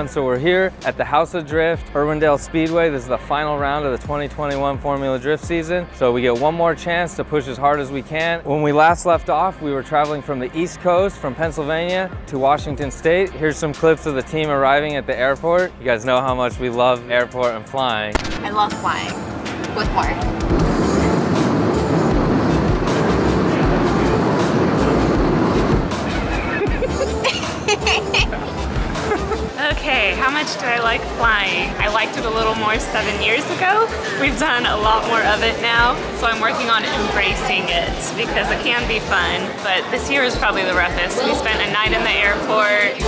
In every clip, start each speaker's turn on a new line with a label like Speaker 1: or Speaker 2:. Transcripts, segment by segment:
Speaker 1: 2021. So we're here at the House of Drift, Irwindale Speedway. This is the final round of the 2021 Formula Drift season. So we get one more chance to push as hard as we can. When we last left off, we were traveling from the East Coast, from Pennsylvania to Washington State. Here's some clips of the team arriving at the airport. You guys know how much we love airport and flying.
Speaker 2: I love flying with Mark.
Speaker 3: Okay, how much do I like flying? I liked it a little more 7 years ago. We've done a lot more of it now, so I'm working on embracing it because it can be fun, but this year is probably the roughest. We spent a night in the airport.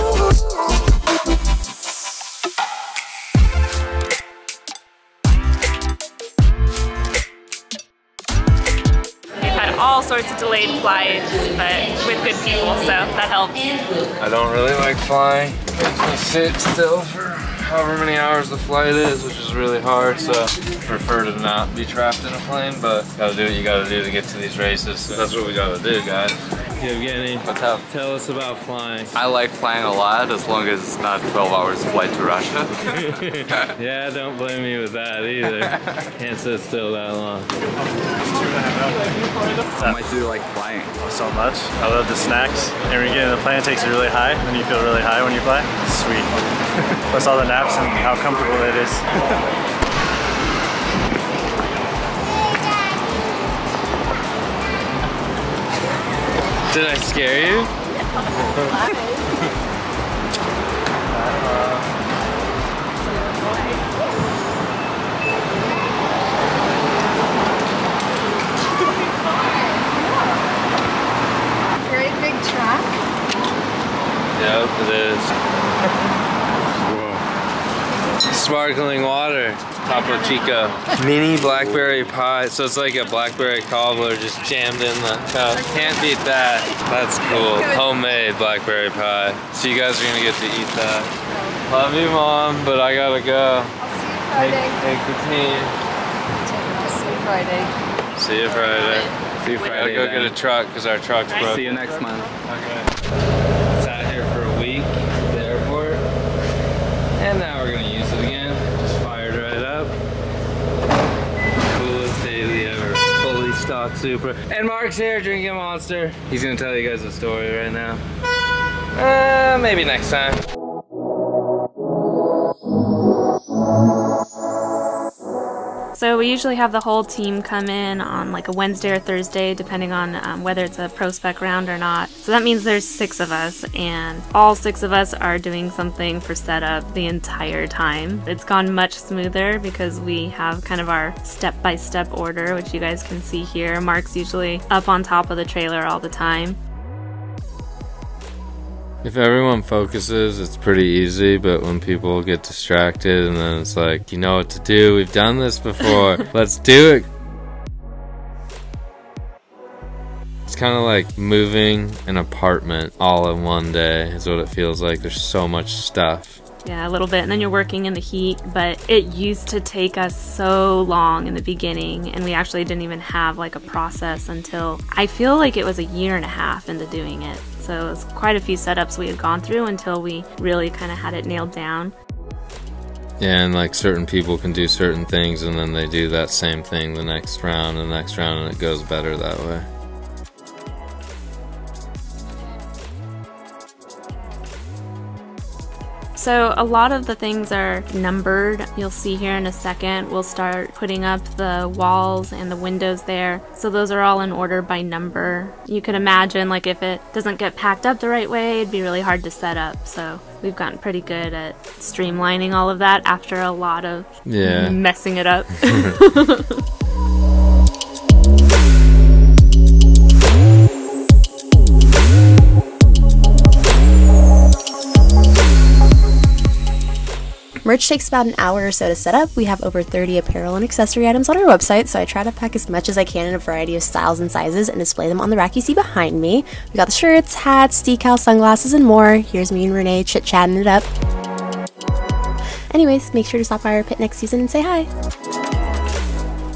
Speaker 3: All sorts of delayed flights, but with good people, so that helps.
Speaker 1: I don't really like flying. It makes me sit still for however many hours the flight is, which is really hard, so I prefer to not be trapped in a plane, but gotta do what you gotta do to get to these races, so that's what we gotta do, guys. Evgeny,
Speaker 4: what's up?
Speaker 1: Tell us about flying.
Speaker 4: I like flying a lot, as long as it's not 12 hours flight to Russia.
Speaker 1: Yeah, don't blame me with that either. Can't sit still that long.
Speaker 4: How much do you like flying?
Speaker 5: So much. I love the snacks. And when you get in the plane, it takes you really high, and you feel really high when you fly. It's sweet. Plus all the naps and how comfortable it is.
Speaker 1: Did I scare you?
Speaker 2: Great big track.
Speaker 1: Yep, it is. Whoa. Sparkling water. Topo Chico. Mini blackberry pie. So it's like a blackberry cobbler just jammed in the cup. Can't beat that. That's cool. Homemade blackberry pie. So you guys are gonna get to eat that. Love you, Mom, but I gotta go.
Speaker 2: I'll see you Friday.
Speaker 1: Take the team.
Speaker 2: See you Friday.
Speaker 1: See you Friday.
Speaker 4: See you Friday.
Speaker 1: We gotta go get a truck because our truck's broken.
Speaker 4: See you next month.
Speaker 1: Okay. Sat here for a week at the airport, and now we're gonna use it again. Just fired right up. Coolest daily ever. Fully stocked Supra. And Mark's here drinking a Monster. He's gonna tell you guys a story right now. Maybe next time.
Speaker 3: So we usually have the whole team come in on like a Wednesday or Thursday, depending on whether it's a pro spec round or not. So that means there's 6 of us, and all 6 of us are doing something for setup the entire time. It's gone much smoother because we have kind of our step-by-step order, which you guys can see here. Mark's usually up on top of the trailer all the time.
Speaker 1: If everyone focuses, it's pretty easy, but when people get distracted and then it's like, you know what to do, we've done this before, let's do it. It's kind of like moving an apartment all in one day is what it feels like. There's so much stuff.
Speaker 3: Yeah, a little bit, and then you're working in the heat, but it used to take us so long in the beginning, and we actually didn't even have like a process until I feel like it was 1.5 years into doing it. So it was quite a few setups we had gone through until we really kind of had it nailed down.
Speaker 1: Yeah, and like certain people can do certain things and then they do that same thing the next round and the next round, and it goes better that way.
Speaker 3: So a lot of the things are numbered. You'll see here in a second, we'll start putting up the walls and the windows there. So those are all in order by number. You could imagine like if it doesn't get packed up the right way, it'd be really hard to set up. So we've gotten pretty good at streamlining all of that after a lot of messing it up.
Speaker 6: Merch takes about an hour or so to set up. We have over 30 apparel and accessory items on our website, so I try to pack as much as I can in a variety of styles and sizes and display them on the rack you see behind me. We got the shirts, hats, decals, sunglasses, and more. Here's me and Renee chit-chatting it up. Anyways, make sure to stop by our pit next season and say hi.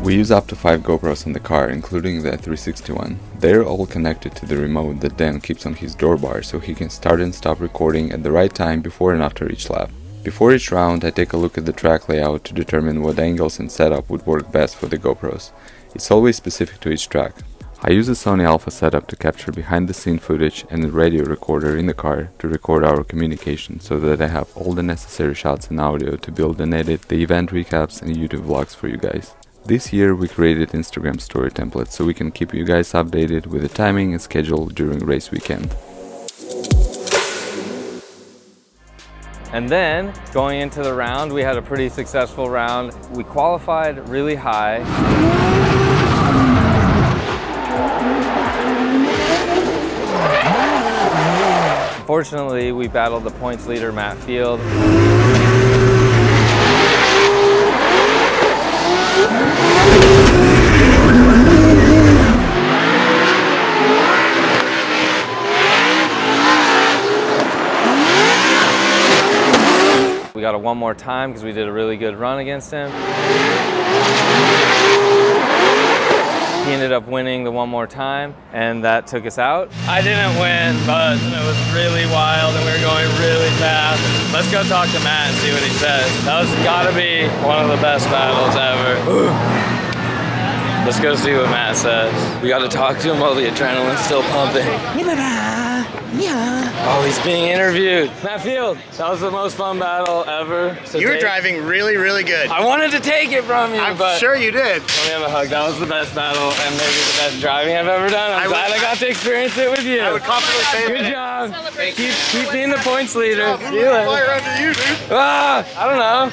Speaker 7: We use up to 5 GoPros in the car, including the 360 one. They're all connected to the remote that Dan keeps on his door bar so he can start and stop recording at the right time before and after each lap. Before each round, I take a look at the track layout to determine what angles and setup would work best for the GoPros. It's always specific to each track. I use a Sony Alpha setup to capture behind-the-scene footage and a radio recorder in the car to record our communication so that I have all the necessary shots and audio to build and edit the event recaps and YouTube vlogs for you guys. This year we created Instagram story templates so we can keep you guys updated with the timing and schedule during race weekend.
Speaker 1: And then, going into the round, we had a pretty successful round. We qualified really high. Unfortunately, we battled the points leader, Matt Field. We got a one more time because we did a really good run against him. He ended up winning the one more time, and that took us out. I didn't win, but it was really wild, and we were going really fast. Let's go talk to Matt and see what he says. That was gotta be one of the best battles ever. Let's go see what Matt says. We gotta talk to him while the adrenaline's still pumping. Oh, he's being interviewed. Matt Field, that was the most fun battle ever.
Speaker 8: You were driving really, really good.
Speaker 1: I wanted to take it from you,
Speaker 8: I'm sure you did.
Speaker 1: Let me have a hug. That was the best battle and maybe the best driving I've ever done. I'm glad I got to experience it with you.
Speaker 8: I would confidently say
Speaker 1: good job. Keep being the points leader.
Speaker 8: Fire under you, dude.
Speaker 1: Ah, I don't know.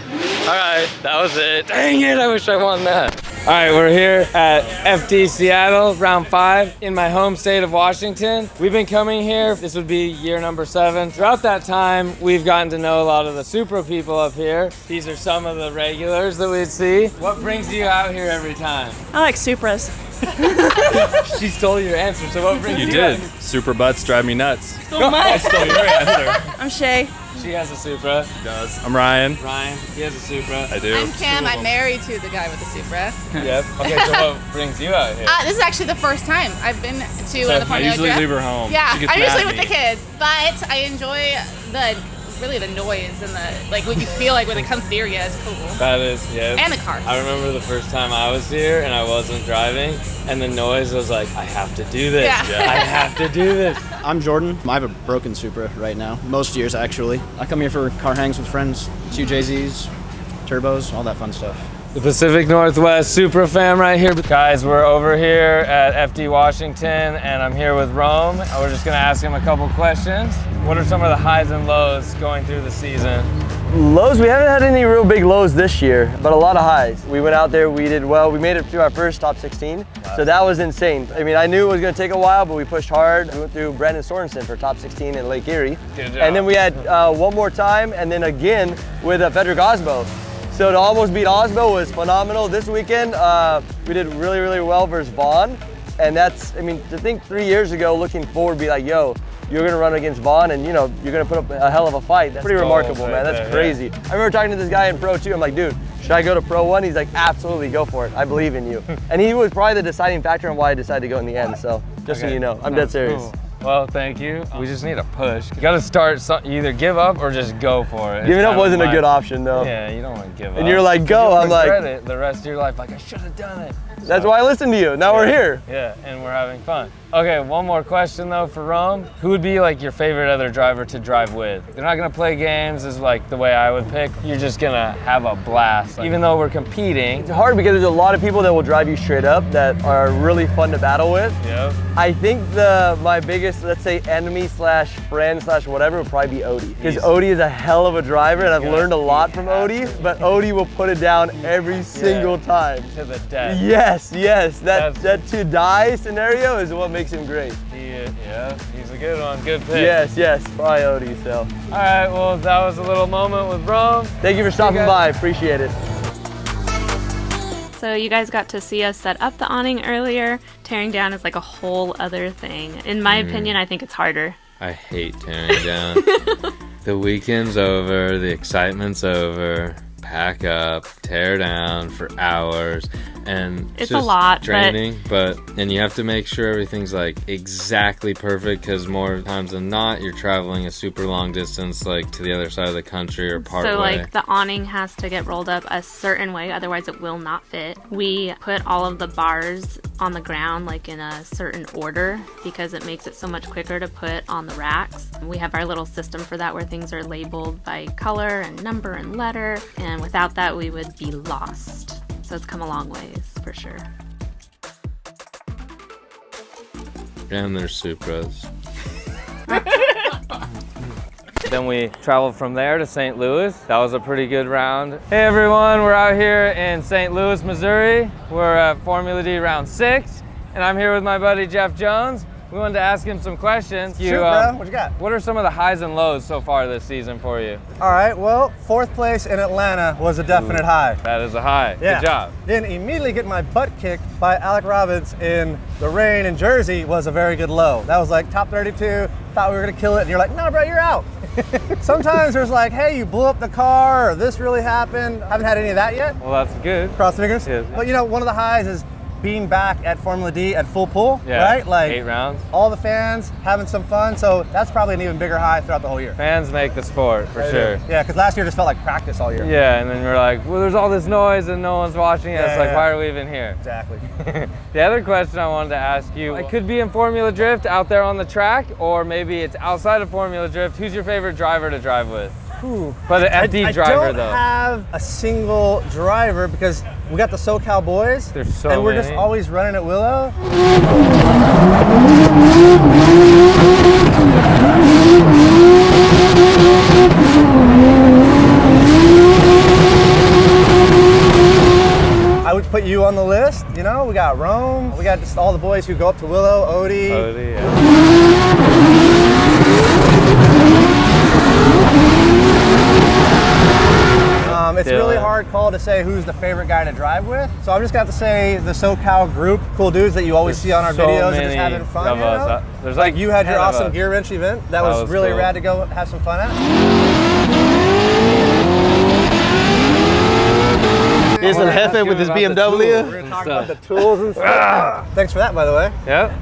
Speaker 1: All right, that was it. Dang it, I wish I won that. All right, we're here at FD Seattle, round 5, in my home state of Washington. We've been coming here, this would be year number 7. Throughout that time, we've gotten to know a lot of the Supra people up here. These are some of the regulars that we'd see. What brings you out here every time?
Speaker 9: I like Supras.
Speaker 1: She stole your answer, so what brings you
Speaker 10: did.
Speaker 1: out?
Speaker 10: Supra butts drive me nuts.
Speaker 9: Stole mine.
Speaker 10: I stole your answer.
Speaker 9: I'm Shay.
Speaker 1: She has a Supra.
Speaker 10: She does. I'm Ryan.
Speaker 1: Ryan, he has a Supra.
Speaker 10: I do.
Speaker 2: I'm Kim. I'm married to the guy with the Supra.
Speaker 1: Yep. Okay, so what brings you out here?
Speaker 2: This is actually the first time I've been to one of the
Speaker 10: I
Speaker 2: Formula
Speaker 10: usually
Speaker 2: Drift.
Speaker 10: leave her home.
Speaker 2: Yeah,
Speaker 10: She gets
Speaker 2: I'm
Speaker 10: mad
Speaker 2: usually
Speaker 10: at
Speaker 2: with
Speaker 10: me.
Speaker 2: the kids, but I enjoy the noise and the what you feel like when it comes to the area is cool.
Speaker 1: That is, yeah.
Speaker 2: And the cars.
Speaker 1: I remember the first time I was here and I wasn't driving, and the noise was like, I have to do this.
Speaker 2: Yeah.
Speaker 1: I have to do this.
Speaker 11: I'm Jordan. I have a broken Supra right now. Most years, actually. I come here for car hangs with friends, 2 JZs, turbos, all that fun stuff.
Speaker 1: The Pacific Northwest Supra fam right here. Guys, we're over here at FD Washington, and I'm here with Rome. We're just gonna ask him a couple questions. What are some of the highs and lows going through the season?
Speaker 12: Lows, we haven't had any real big lows this year, but a lot of highs. We went out there, we did well. We made it to our first top 16, so that was insane. I mean, I knew it was gonna take a while, but we pushed hard. We went through Brandon Sorensen for top 16 in Lake Erie.
Speaker 1: Good job.
Speaker 12: And then we had one more time, and then again with Frederick Osbo. So to almost beat Osbo was phenomenal. This weekend, we did really, really well versus Vaughn. And that's, I mean, to think 3 years ago, looking forward, be like, yo, you're gonna run against Vaughn and you know, you're gonna put up a hell of a fight. That's pretty remarkable, man. That's crazy. I remember talking to this guy in Pro 2. I'm like, dude, should I go to Pro 1? He's like, absolutely, go for it. I believe in you. And he was probably the deciding factor on why I decided to go in the end. So just so you know, I'm dead serious.
Speaker 1: Cool. Well, thank you. We just need a push. You gotta start, you either give up or just go for it.
Speaker 12: Giving up wasn't a good option though.
Speaker 1: Yeah, you don't want to give up.
Speaker 12: And you're like, go, I'm like.
Speaker 1: Regret it the rest of your life, like I should have done it.
Speaker 12: That's why I listened to you. Now we're here.
Speaker 1: Yeah, and we're having fun. Okay, one more question though for Rome. Who would be like your favorite other driver to drive with? You're not gonna play games is like the way I would pick. You're just gonna have a blast. Even though we're competing.
Speaker 12: It's hard because there's a lot of people that will drive you straight up that are really fun to battle with.
Speaker 1: Yep.
Speaker 12: I think my biggest, let's say, enemy slash friend slash whatever would probably be Odie. Because Odie is a hell of a driver and I've learned a lot from Odie, but Odie will put it down every single time.
Speaker 1: To the death.
Speaker 12: Yes, yes. That to die scenario is what makes him great.
Speaker 1: Yeah, he's a good one. Good pick.
Speaker 12: Yes, yes. Probably Odie, so.
Speaker 1: All right, well, that was a little moment with Rome.
Speaker 12: Thank you for stopping by. Appreciate it.
Speaker 3: So you guys got to see us set up the awning earlier. Tearing down is like a whole other thing. In my opinion, I think it's harder.
Speaker 1: I hate tearing down. The weekend's over, the excitement's over. pack up, tear down for hours, and
Speaker 3: it's
Speaker 1: just
Speaker 3: a lot,
Speaker 1: draining. And you have to make sure everything's like exactly perfect, because more times than not, you're traveling a super long distance, like to the other side of the country or part
Speaker 3: So
Speaker 1: way.
Speaker 3: like the awning has to get rolled up a certain way, otherwise it will not fit. We put all of the bars on the ground like in a certain order because it makes it so much quicker to put on the racks. We have our little system for that where things are labeled by color and number and letter, and without that we would be lost. So it's come a long ways for sure.
Speaker 1: And there's Supras. Then we traveled from there to St. Louis. That was a pretty good round. Hey everyone, we're out here in St. Louis, Missouri. We're at Formula D round 6, and I'm here with my buddy Jeff Jones. We wanted to ask him some questions.
Speaker 9: Shoot, bro. What you got?
Speaker 1: What are some of the highs and lows so far this season for you?
Speaker 9: All right, well, 4th place in Atlanta was a definite high.
Speaker 1: That is a high.
Speaker 9: Yeah.
Speaker 1: Good job.
Speaker 9: Then immediately getting my butt kicked by Alec Robbins in the rain in Jersey was a very good low. That was like top 32, thought we were gonna kill it, and you're like, no, bro, you're out. Sometimes there's like, hey, you blew up the car, or this really happened. Haven't had any of that yet.
Speaker 1: Well, that's good.
Speaker 9: Cross fingers.
Speaker 1: Yes.
Speaker 9: But you know, one of the highs is being back at Formula D at full pool, right? Like
Speaker 1: 8 rounds.
Speaker 9: All the fans having some fun, so that's probably an even bigger high throughout the whole year.
Speaker 1: Fans make the sport, for sure.
Speaker 9: Yeah, because last year just felt like practice all year.
Speaker 1: Yeah, and then we're like, well, there's all this noise and no one's watching it. It's like, why are we even here?
Speaker 9: Exactly.
Speaker 1: The other question I wanted to ask you, it could be in Formula Drift out there on the track, or maybe it's outside of Formula Drift. Who's your favorite driver to drive with? But an FD driver, though.
Speaker 9: I don't have a single driver because we got the SoCal boys.
Speaker 1: There's so
Speaker 9: and we're
Speaker 1: many.
Speaker 9: just always running at Willow. I would put you on the list, you know? We got Rome, we got just all the boys who go up to Willow, Odie.
Speaker 1: Odie, yeah.
Speaker 9: It's a really hard call to say who's the favorite guy to drive with. So I'm just got to say the SoCal group, cool dudes that you always see on our videos and just having fun.
Speaker 1: Of us. There's like
Speaker 9: you had your awesome gear wrench event. That was really
Speaker 1: cool.
Speaker 9: rad to go have some fun at.
Speaker 12: Here's El Jefe with his BMW.
Speaker 9: We're gonna talk about the tools and stuff. Thanks for that, by the way.
Speaker 1: Yeah.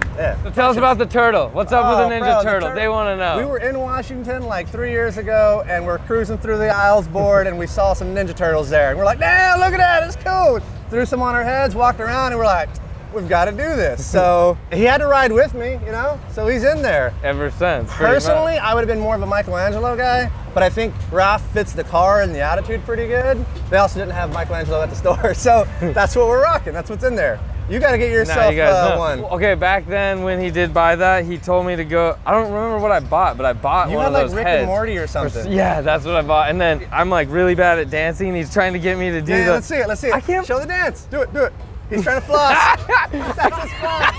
Speaker 1: So tell us about the turtle. What's up with the Ninja Turtle? They want to know.
Speaker 9: We were in Washington like 3 years ago, and we're cruising through the aisles board, and we saw some Ninja Turtles there. And we're like, damn, look at that, it's cool. Threw some on our heads, walked around, and we're like, we've got to do this. So he had to ride with me, you know? So he's in there.
Speaker 1: Ever since.
Speaker 9: Personally, I would have been more of a Michelangelo guy, but I think Ralph fits the car and the attitude pretty good. They also didn't have Michelangelo at the store, so that's what we're rocking. That's what's in there. You got to get yourself one.
Speaker 1: Okay, back then when he did buy that, he told me to go. I don't remember what I bought, but I bought one of those
Speaker 9: You had like Rick
Speaker 1: heads.
Speaker 9: and Morty or something.
Speaker 1: Yeah, that's what I bought. And then I'm like really bad at dancing. He's trying to get me to do
Speaker 9: Yeah,
Speaker 1: the.
Speaker 9: let's see it. Let's see it.
Speaker 1: I can't.
Speaker 9: Show the dance. Do it. Do it. He's trying to floss. That's his floss.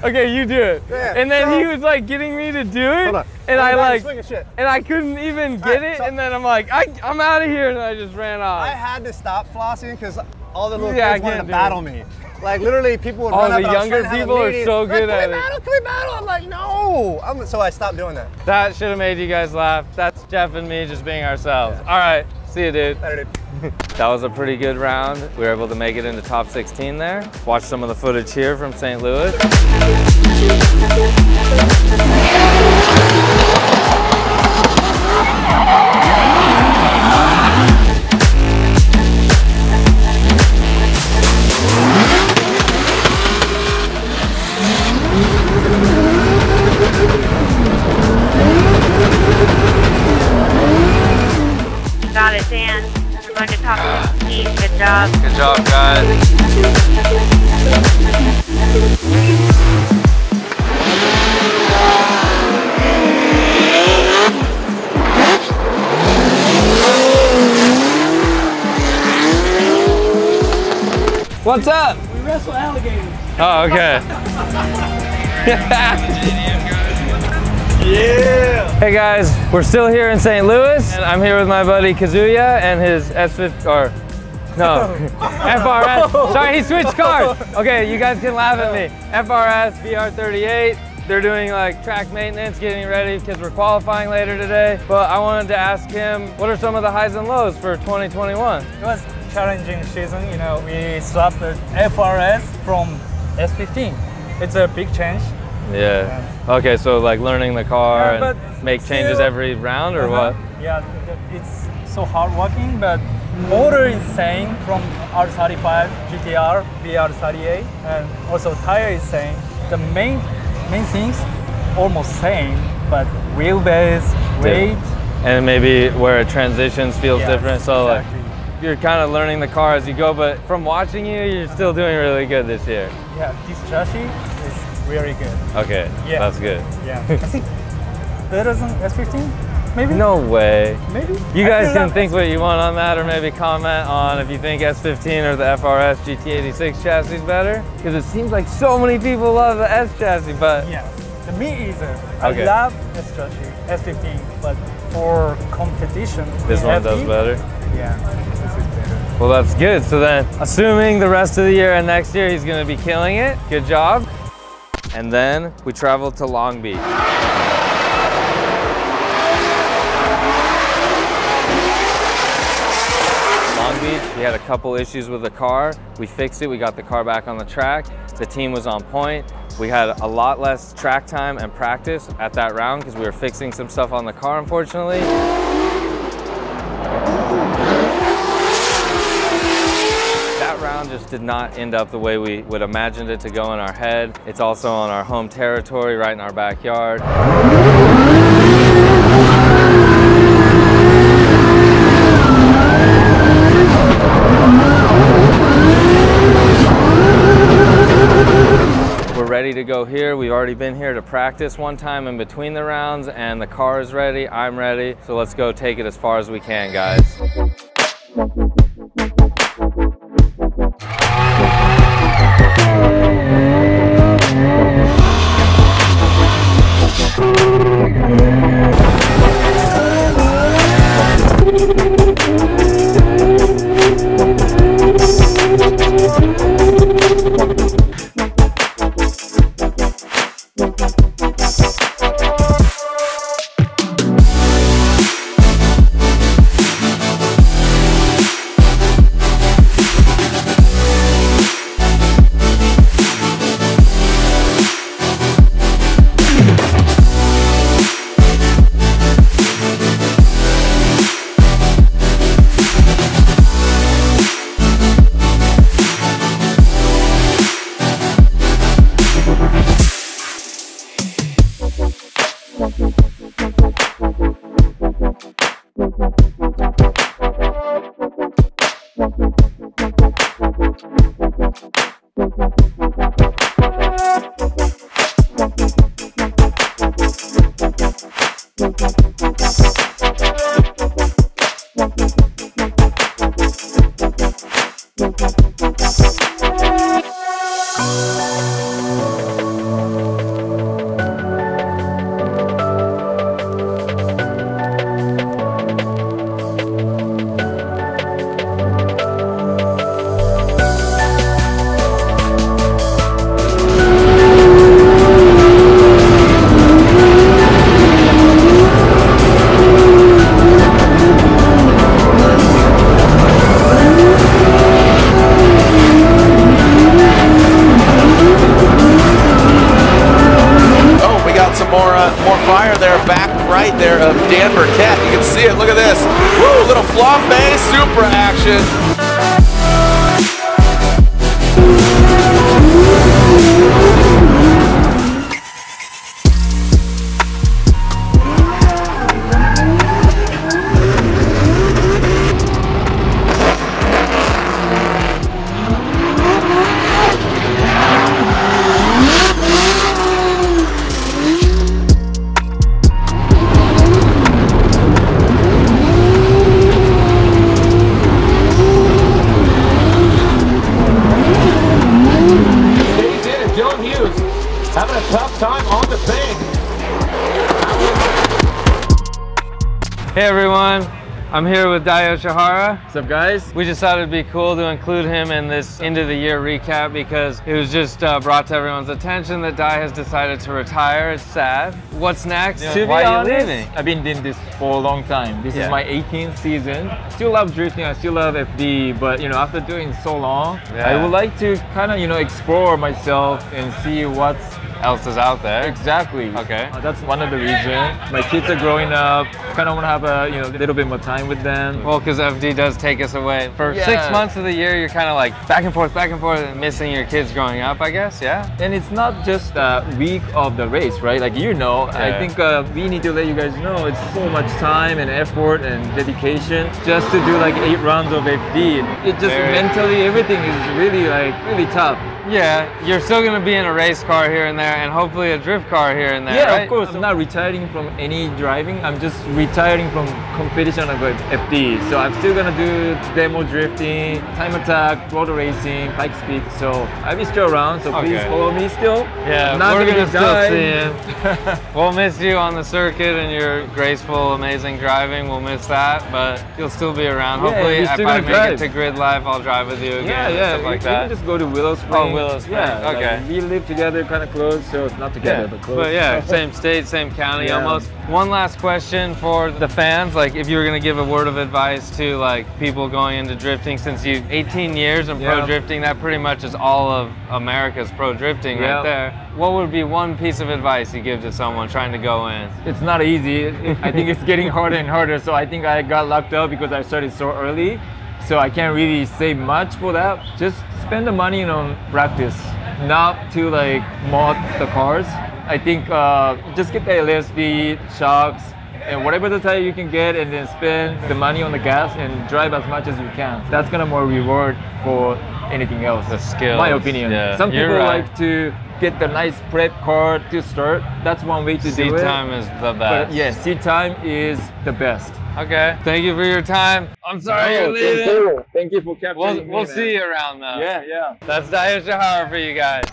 Speaker 1: Okay, you do it.
Speaker 9: Yeah,
Speaker 1: and then he was like getting me to do it,
Speaker 9: Hold on.
Speaker 1: and I like,
Speaker 9: shit.
Speaker 1: and I couldn't even get it. And then I'm like, I'm out of here, and I just ran off.
Speaker 9: I had to stop flossing because all the little
Speaker 1: Yeah,
Speaker 9: kids wanted to battle me. Like literally, people would
Speaker 1: All
Speaker 9: run up.
Speaker 1: the
Speaker 9: and I was
Speaker 1: younger
Speaker 9: trying to have a
Speaker 1: people are
Speaker 9: meeting.
Speaker 1: so good
Speaker 9: like,
Speaker 1: at it.
Speaker 9: Can we battle? I'm like, no. So I stopped doing that.
Speaker 1: That should have made you guys laugh. That's Jeff and me just being ourselves.
Speaker 9: Yeah.
Speaker 1: All right, see you, dude.
Speaker 9: Later, dude.
Speaker 1: That was a pretty good round. We were able to make it into top 16 there. Watch some of the footage here from St. Louis.
Speaker 3: Got it, Dan. We're going to top 16. Good job.
Speaker 1: Good job, guys. What's up?
Speaker 13: We wrestle alligators.
Speaker 1: Oh, okay.
Speaker 12: Yeah!
Speaker 1: Hey guys, we're still here in St. Louis, and I'm here with my buddy Kazuya and his S50, or no, FRS. Sorry, he switched cars. Okay, you guys can laugh at me. FRS VR38. They're doing like track maintenance, getting ready because we're qualifying later today. But I wanted to ask him, what are some of the highs and lows for 2021?
Speaker 13: It was a challenging season. You know, we swapped the FRS from S15. It's a big change.
Speaker 1: Yeah. Okay, so like learning the car and make changes every round or what?
Speaker 13: Yeah, it's so hard working, but motor is same from R35, GTR, BR38, and also tire is same. The main things almost same, but wheelbase, weight.
Speaker 1: And maybe where it transitions feels different. So exactly. Like you're kind of learning the car as you go, but from watching you, you're still doing really good this year.
Speaker 13: Yeah, this chassis is really good.
Speaker 1: Okay, that's good.
Speaker 13: Yeah, I think better than S15. Maybe?
Speaker 1: No way.
Speaker 13: Maybe?
Speaker 1: You guys can think what you want on that, or maybe comment on if you think S15 or the FRS GT86 chassis is better. Because it seems like so many people love the S chassis, but...
Speaker 13: Yes, to me either. I love S chassis, S15, but for competition...
Speaker 1: This one does better?
Speaker 13: Yeah, this is better.
Speaker 1: Well, that's good. So then, assuming the rest of the year and next year he's going to be killing it, good job. And then we traveled to Long Beach. We had a couple issues with the car. We fixed it, we got the car back on the track. The team was on point. We had a lot less track time and practice at that round because we were fixing some stuff on the car, unfortunately. That round just did not end up the way we would imagined it to go in our head. It's also on our home territory, right in our backyard. Ready to go here. We've already been here to practice one time in between the rounds, and the car is ready, I'm ready. So let's go take it as far as we can, guys.
Speaker 14: More fire there, back right there of Dan Burkett. You can see it, look at this. Woo, little flambe super action.
Speaker 15: Having a tough time on the bank.
Speaker 1: Hey everyone, I'm here with Dai Yoshihara.
Speaker 15: What's up, guys?
Speaker 1: We just thought it'd be cool to include him in this end of the year recap because it was just brought to everyone's attention that Dai has decided to retire. It's sad. What's next?
Speaker 15: To be
Speaker 1: Why
Speaker 15: honest,
Speaker 1: are you leaving?
Speaker 15: I've been doing this for a long time. This is my 18th season. Still love drifting, I still love FD, but after doing so long, I would like to kind of, explore myself and see what's
Speaker 1: else is out there.
Speaker 15: Exactly.
Speaker 1: Okay.
Speaker 15: That's one of the reasons. My kids are growing up. Kind of want to have a little bit more time with them.
Speaker 1: Well, because FD does take us away. For 6 months of the year, you're kind of like back and forth, and missing your kids growing up, I guess, yeah?
Speaker 15: And it's not just a week of the race, right? Like, I think we need to let you guys know it's so much time and effort and dedication just to do like 8 rounds of FD. It just mentally, everything is really tough.
Speaker 1: Yeah, you're still going to be in a race car here and there and hopefully a drift car here and there,
Speaker 15: yeah,
Speaker 1: right?
Speaker 15: Of course. I'm not retiring from any driving. I'm just retiring from competition of FD. So I'm still going to do demo drifting, time attack, road racing, bike speed. So I'll be still around, so please follow me still.
Speaker 1: Yeah, we're going to still see him. We'll miss you on the circuit and your graceful, amazing driving. We'll miss that, but you'll still be around. Hopefully, if I make it to Grid Life, I'll drive with you again and stuff like that.
Speaker 15: We can just go to Willow Springs.
Speaker 1: Willow Springs.
Speaker 15: Yeah,
Speaker 1: okay.
Speaker 15: Like we live together, kind of close, so not together, but close.
Speaker 1: But yeah, same state, same county almost. One last question for the fans, like if you were going to give a word of advice to like people going into drifting, since you 18 years in pro drifting, that pretty much is all of America's pro drifting right there. What would be one piece of advice you give to someone trying to go in?
Speaker 15: It's not easy. I think it's getting harder and harder, so I think I got lucked out because I started so early. So I can't really say much for that. Just spend the money on practice, not to like mod the cars. I think just get the LS speed, shocks, and whatever the tire you can get, and then spend the money on the gas and drive as much as you can. That's gonna more reward for anything else.
Speaker 1: The skills.
Speaker 15: My opinion.
Speaker 1: Yeah.
Speaker 15: Some people like to get the nice prep car to start. That's one way to do it.
Speaker 1: Seat time is the best.
Speaker 15: But yeah, seat time is the best.
Speaker 1: Okay, thank you for your time. I'm sorry you're leaving.
Speaker 15: Thank you for capturing me,
Speaker 1: We'll see you around though.
Speaker 15: Yeah.
Speaker 1: That's Dai Yoshihara for you guys.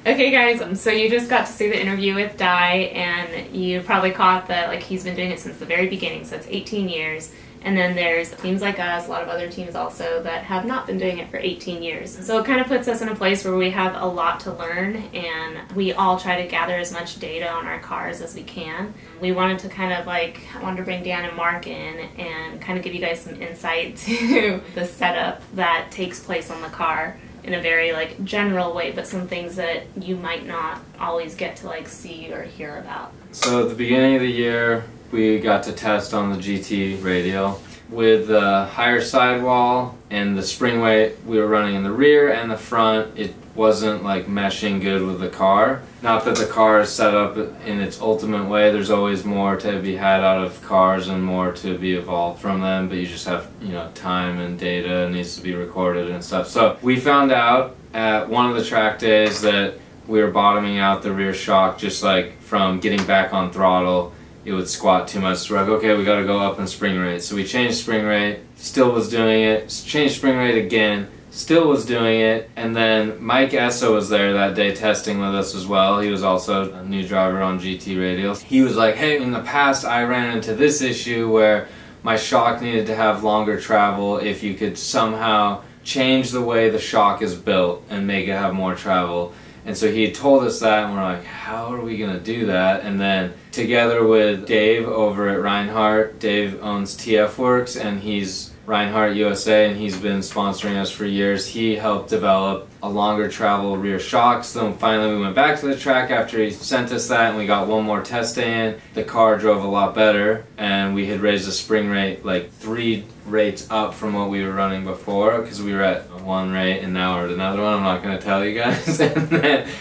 Speaker 3: Okay guys, so you just got to see the interview with Dai, and you probably caught that like he's been doing it since the very beginning, so it's 18 years. And then there's teams like us, a lot of other teams also, that have not been doing it for 18 years. So it kind of puts us in a place where we have a lot to learn, and we all try to gather as much data on our cars as we can. We wanted to kind of I wanted to bring Dan and Mark in and kind of give you guys some insight to the setup that takes place on the car in a very general way, but some things that you might not always get to see or hear about.
Speaker 1: So at the beginning of the year, we got to test on the GT radial. With the higher sidewall and the spring weight we were running in the rear and the front, it wasn't meshing good with the car. Not that the car is set up in its ultimate way, there's always more to be had out of cars and more to be evolved from them, but you just have time and data needs to be recorded and stuff. So we found out at one of the track days that we were bottoming out the rear shock just from getting back on throttle. It would squat too much. So we're like, okay, we gotta go up in spring rate. So we changed spring rate, still was doing it, changed spring rate again, still was doing it, and then Mike Esso was there that day testing with us as well. He was also a new driver on GT radials. He was like, hey, in the past I ran into this issue where my shock needed to have longer travel. If you could somehow change the way the shock is built and make it have more travel. And so he told us that, and we're like, how are we gonna do that? And then together with Dave over at Reinhardt, Dave owns TF Works, and he's Reinhardt USA, and he's been sponsoring us for years. He helped develop a longer travel rear shock. So then finally we went back to the track after he sent us that, and we got one more test day in. The car drove a lot better, and we had raised the spring rate 3 rates up from what we were running before, because we were at 1 rate and now we're at another one. I'm not going to tell you guys.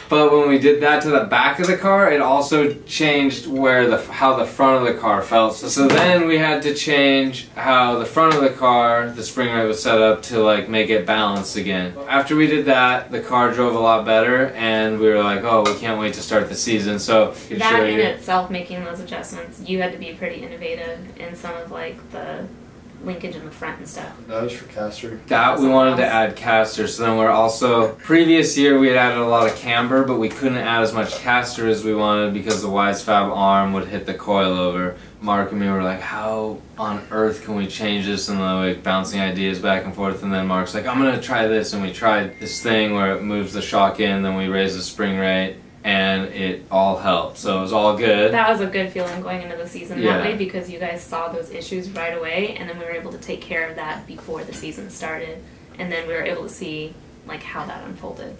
Speaker 1: But when we did that to the back of the car, it also changed how the front of the car felt. So then we had to change how the front of the car, the spring rate was set up to make it balanced again. After we did that, the car drove a lot better, and we were like, oh, we can't wait to start the season. So
Speaker 3: that in itself, making those adjustments, you had to be pretty innovative in some of the linkage in the front and stuff.
Speaker 16: That was for caster.
Speaker 1: That we wanted to add caster, so then we're also, previous year we had added a lot of camber, but we couldn't add as much caster as we wanted because the Wisefab arm would hit the coilover. Mark and me were like, how on earth can we change this? And then like bouncing ideas back and forth, and then Mark's like, I'm gonna try this, and we tried this thing where it moves the shock in, then we raise the spring rate, and it all helped. So it was all good.
Speaker 3: That was a good feeling going into the season
Speaker 1: Yeah.
Speaker 3: that way, because you guys saw those issues right away, and then we were able to take care of that before the season started, and then we were able to see like how that unfolded.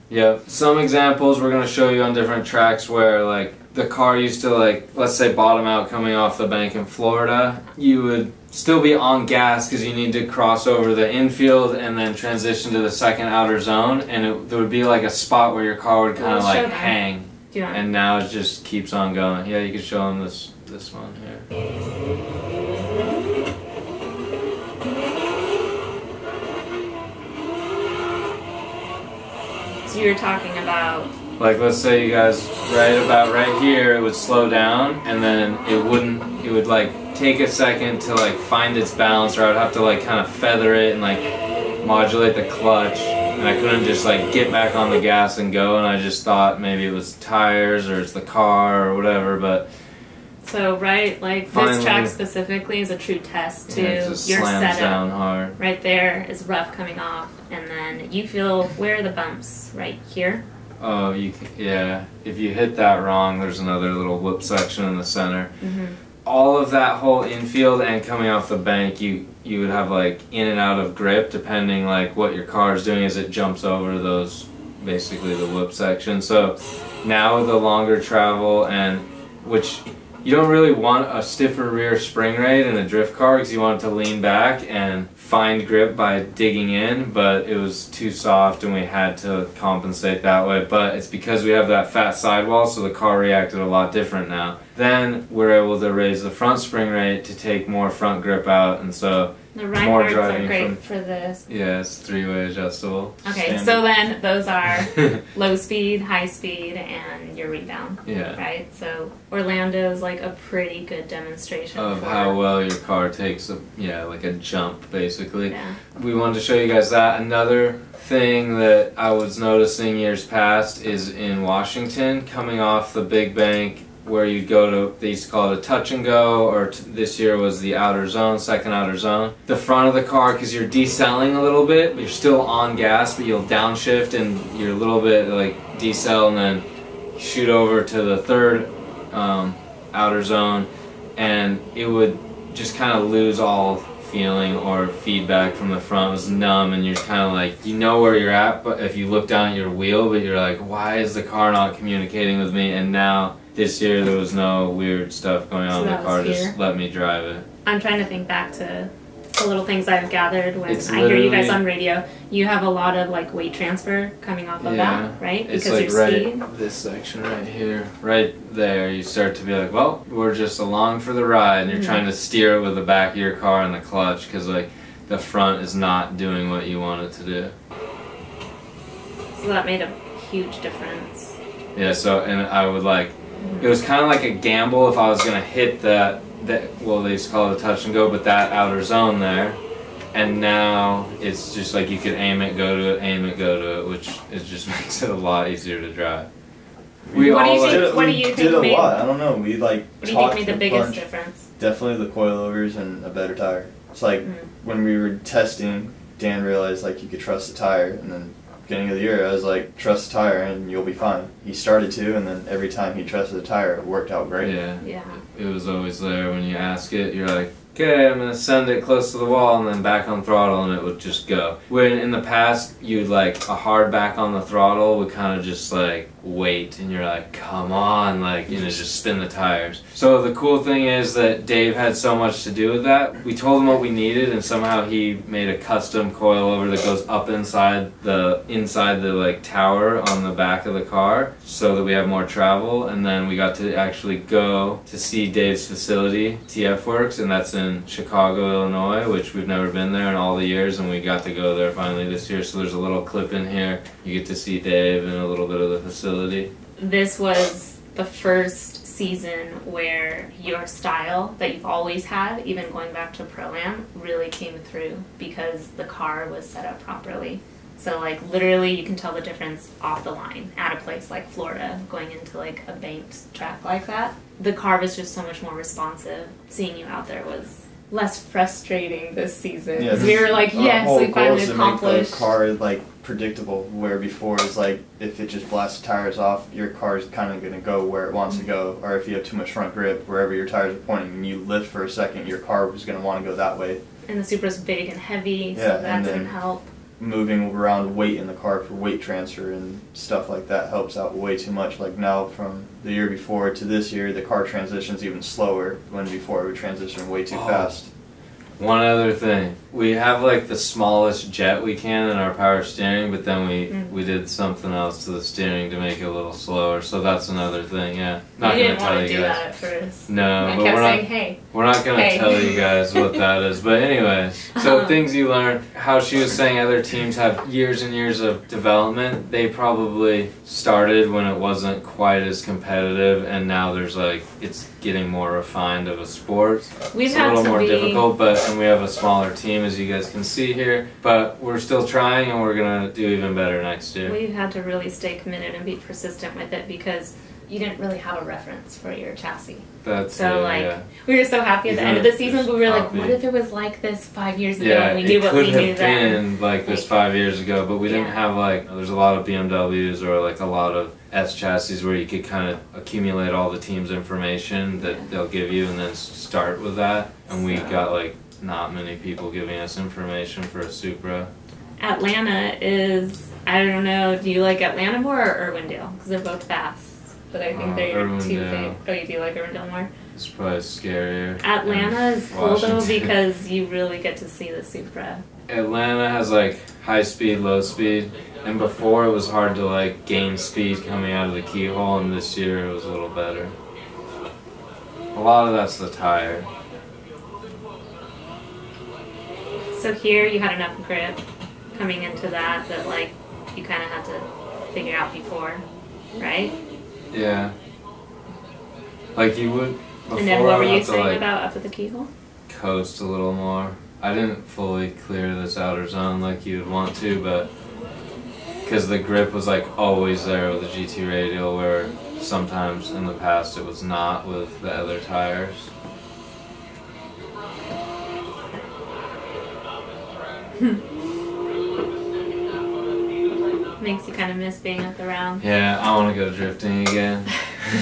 Speaker 1: Yeah, some examples we're going to show you on different tracks where like the car used to like, let's say bottom out coming off the bank in Florida, you would still be on gas because you need to cross over the infield and then transition to the second outer zone, and there would be like a spot where your car would kind of like hang, and now it just keeps on going. Yeah, you can show them this one here.
Speaker 3: So you were talking about,
Speaker 1: like, let's say you guys right here, it would slow down, and then it would like take a second to like find its balance, or I'd have to like kind of feather it and like modulate the clutch, and I couldn't just like get back on the gas and go, and I just thought maybe it was tires or it's the car or whatever, but
Speaker 3: so right, like
Speaker 1: finally,
Speaker 3: this track specifically is a true test to
Speaker 1: it just
Speaker 3: your
Speaker 1: slams
Speaker 3: setup.
Speaker 1: down hard.
Speaker 3: Right there is rough coming off, and then you feel, where are the bumps? Right here?
Speaker 1: Oh, yeah. If you hit that wrong, there's another little whoop section in the center. All of that whole infield and coming off the bank, you would have like in and out of grip depending like what your car is doing as it jumps over those, basically the whoop section. So now with the longer travel, and which you don't really want a stiffer rear spring rate in a drift car because you want it to lean back and find grip by digging in, but it was too soft and we had to compensate that way. But it's because we have that fat sidewall, so the car reacted a lot different now. Then we're able to raise the front spring rate to take more front grip out, and so
Speaker 3: the
Speaker 1: more
Speaker 3: Reinhardts
Speaker 1: driving
Speaker 3: are great
Speaker 1: from,
Speaker 3: for this.
Speaker 1: yeah, it's three-way adjustable.
Speaker 3: Okay,
Speaker 1: standard.
Speaker 3: so then those are low speed, high speed, and your rebound.
Speaker 1: Yeah.
Speaker 3: Right? So Orlando's like a pretty good demonstration
Speaker 1: Of
Speaker 3: for
Speaker 1: how well your car takes like a jump, basically.
Speaker 3: Yeah.
Speaker 1: We wanted to show you guys that. Another thing that I was noticing years past is in Washington, coming off the big bank where you go to, they used to call it a touch and go, or this year was the outer zone, second outer zone. The front of the car, because you're decelling a little bit, but you're still on gas, but you'll downshift and you're a little bit like decel and then shoot over to the third outer zone, and it would just kind of lose all feeling or feedback from the front. It was numb, and you're kind of like, you know where you're at, but if you look down at your wheel, but you're like, why is the car not communicating with me? And now this year there was no weird stuff going on.
Speaker 3: So
Speaker 1: The car just let me drive it.
Speaker 3: I'm trying to think back to the little things I've gathered when
Speaker 1: It's
Speaker 3: I hear you guys
Speaker 1: literally-
Speaker 3: on radio. You have a lot of like weight transfer coming off of that, right?
Speaker 1: It's
Speaker 3: Because
Speaker 1: like
Speaker 3: your
Speaker 1: right
Speaker 3: speed.
Speaker 1: this section right here, right there. You start to be like, well, we're just along for the ride, and you're
Speaker 3: Mhm.
Speaker 1: trying to steer it with the back of your car and the clutch, because like the front is not doing what you want it to do.
Speaker 3: So that made a huge difference.
Speaker 1: Yeah. So, and I would like, it was kind of like a gamble if I was gonna hit that well, they used to call it a touch and go, but that outer zone there. And now it's just like you could aim it, go to it, aim it, go to it, which it just makes it a lot easier to drive.
Speaker 3: What do you think
Speaker 16: did a
Speaker 3: made-
Speaker 16: lot. I don't know. We like
Speaker 3: What do you think
Speaker 16: talked
Speaker 3: made the
Speaker 16: a
Speaker 3: biggest
Speaker 16: bunch.
Speaker 3: difference?
Speaker 16: Definitely the coilovers and a better tire. It's like when we were testing, Dan realized like you could trust the tire, and then beginning of the year I was like, trust the tire and you'll be fine. He started to, and then every time he trusted the tire, it worked out great.
Speaker 3: Yeah.
Speaker 1: It was always there when you ask it. You're like, okay, I'm gonna send it close to the wall, and then back on throttle, and it would just go. When in the past, you'd like a hard back on the throttle would kind of just like wait, and you're like, come on, like, you know, just spin the tires. So the cool thing is that Dave had so much to do with that. We told him what we needed, and somehow he made a custom coilover that goes up inside the like tower on the back of the car, so that we have more travel. And then we got to actually go to see Dave's facility, TF Works, and that's in Chicago, Illinois, which we've never been there in all the years, and we got to go there finally this year. So there's a little clip in here. You get to see Dave and a little bit of the facility.
Speaker 3: This was the first season where your style that you've always had, even going back to Pro-Am, really came through because the car was set up properly. So like literally you can tell the difference off the line at a place like Florida going into like a banked track like that. The car was just so much more responsive. Seeing you out there was less frustrating this season.
Speaker 16: Yeah,
Speaker 3: we were like, yes, we finally accomplished.
Speaker 16: Make the car like predictable, where before it's like if it just blasts the tires off, your car's kind of going to go where it wants to go, or if you have too much front grip, wherever your tires are pointing and you lift for a second, your car was going to want to go that way.
Speaker 3: And the Supra's big and heavy, so
Speaker 16: yeah,
Speaker 3: that didn't help.
Speaker 16: Moving around weight in the car for weight transfer and stuff like that helps out way too much. Like now from the year before to this year, the car transitions even slower, when before it would transition way too fast.
Speaker 1: One other thing, we have like the smallest jet we can in our power steering, but then we did something else to the steering to make it a little slower, so that's another thing, yeah. Not
Speaker 3: you
Speaker 1: gonna
Speaker 3: didn't
Speaker 1: tell
Speaker 3: want to
Speaker 1: you
Speaker 3: do
Speaker 1: guys.
Speaker 3: that at first.
Speaker 1: No,
Speaker 3: I
Speaker 1: but
Speaker 3: kept
Speaker 1: we're
Speaker 3: saying,
Speaker 1: not,
Speaker 3: hey.
Speaker 1: we're not gonna
Speaker 3: Hey.
Speaker 1: tell you guys what that is, but anyways. So things you learn, how she was saying other teams have years and years of development. They probably started when it wasn't quite as competitive, and now there's like, it's getting more refined of a sport.
Speaker 3: We've
Speaker 1: It's
Speaker 3: had
Speaker 1: a little
Speaker 3: to
Speaker 1: more
Speaker 3: be-
Speaker 1: difficult, and we have a smaller team, as you guys can see here, but we're still trying, and we're gonna do even better next year.
Speaker 3: We've had to really stay committed and be persistent with it because you didn't really have a reference for your chassis.
Speaker 1: That's
Speaker 3: so
Speaker 1: it,
Speaker 3: like
Speaker 1: yeah.
Speaker 3: we were so happy at the
Speaker 1: You
Speaker 3: end of the
Speaker 1: couldn't
Speaker 3: season,
Speaker 1: just
Speaker 3: but we were like,
Speaker 1: copy.
Speaker 3: what if it was like this 5 years ago
Speaker 1: Yeah,
Speaker 3: and we knew
Speaker 1: it
Speaker 3: what
Speaker 1: could
Speaker 3: we knew
Speaker 1: have
Speaker 3: then?
Speaker 1: been like this 5 years ago, but we didn't have like, there's a lot of BMWs or like a lot of S chassis where you could kind of accumulate all the team's information that they'll give you and then start with that. And we got like not many people giving us information for a Supra.
Speaker 3: Atlanta is, I don't know, do you like Atlanta more or Irwindale? Because they're both fast. But I think they're your two
Speaker 1: Irwindale.
Speaker 3: favorite. Oh, you do like Irwindale more?
Speaker 1: It's probably scarier.
Speaker 3: Atlanta is
Speaker 1: than
Speaker 3: cool though
Speaker 1: Washington.
Speaker 3: because you really get to see the Supra.
Speaker 1: Atlanta has like high speed, low speed, and before it was hard to like gain speed coming out of the keyhole, and this year it was a little better. A lot of that's the tire.
Speaker 3: So here you had enough grip coming into that like you kind of had to figure out before, right?
Speaker 1: Yeah. Like you would before.
Speaker 3: And then what were
Speaker 1: I
Speaker 3: you
Speaker 1: had to,
Speaker 3: saying
Speaker 1: like,
Speaker 3: about up at the keyhole?
Speaker 1: coast a little more. I didn't fully clear this outer zone like you would want to, but because the grip was like always there with the GT radial, where sometimes in the past it was not with the other tires.
Speaker 3: Makes you kind of miss being at the round.
Speaker 1: Yeah, I want to go drifting again.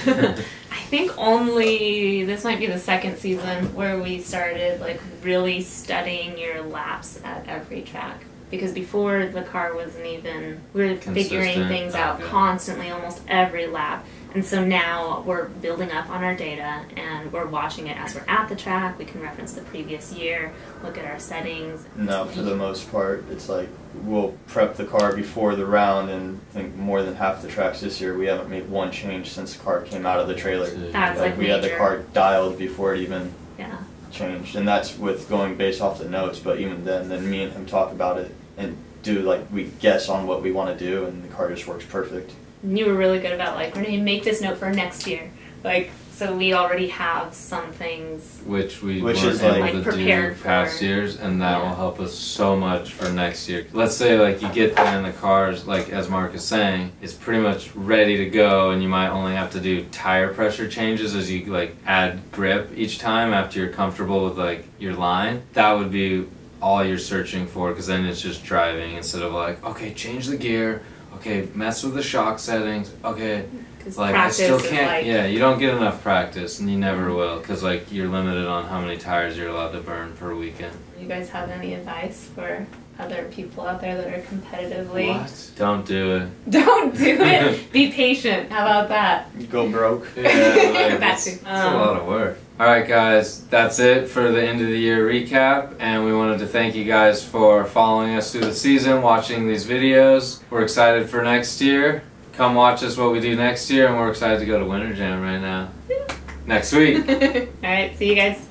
Speaker 3: I think only this might be the second season where we started like really studying your laps at every track. Because before the car wasn't even, we were figuring
Speaker 1: Consistent,
Speaker 3: things out
Speaker 1: okay.
Speaker 3: constantly, almost every lap. And so now we're building up on our data and we're watching it as we're at the track. We can reference the previous year, look at our settings.
Speaker 16: No, for the most part, it's like we'll prep the car before the round, and I think more than half the tracks this year we haven't made one change since the car came out of the trailer.
Speaker 3: That's like
Speaker 16: we had the
Speaker 3: major.
Speaker 16: car dialed before it even
Speaker 3: Yeah.
Speaker 16: changed, and that's with going based off the notes. But even then me and him talk about it and do like we guess on what we want to do, and the car just works perfect.
Speaker 3: And you were really good about like, we're going to make this note for next year. Like, so we already have some things.
Speaker 1: Which we
Speaker 16: Which
Speaker 1: weren't
Speaker 16: is, like,
Speaker 1: able to
Speaker 3: prepared
Speaker 1: do past
Speaker 3: for.
Speaker 1: years, and that will help us so much for next year. Let's say like you get there and the car's, like as Mark is saying, it's pretty much ready to go, and you might only have to do tire pressure changes as you like add grip each time after you're comfortable with like your line. That would be all you're searching for, because then it's just driving instead of like, okay, change the gear, okay, mess with the shock settings, okay.
Speaker 3: 'Cause
Speaker 1: Like I still
Speaker 3: practice is
Speaker 1: can't,
Speaker 3: like-
Speaker 1: yeah, you don't get enough practice, and you never will, because like you're limited on how many tires you're allowed to burn per weekend.
Speaker 3: You guys have any advice for other people out there that are competitively?
Speaker 1: What? Don't do it.
Speaker 3: Don't do it. Be patient. How about that?
Speaker 16: Go broke.
Speaker 1: Yeah, like,
Speaker 3: That
Speaker 1: it's,
Speaker 3: too.
Speaker 1: it's a lot of work. Alright guys, that's it for the end of the year recap, and we wanted to thank you guys for following us through the season, watching these videos. We're excited for next year. Come watch us what we do next year, and we're excited to go to Winter Jam right now. Next week.
Speaker 3: Alright, see you guys.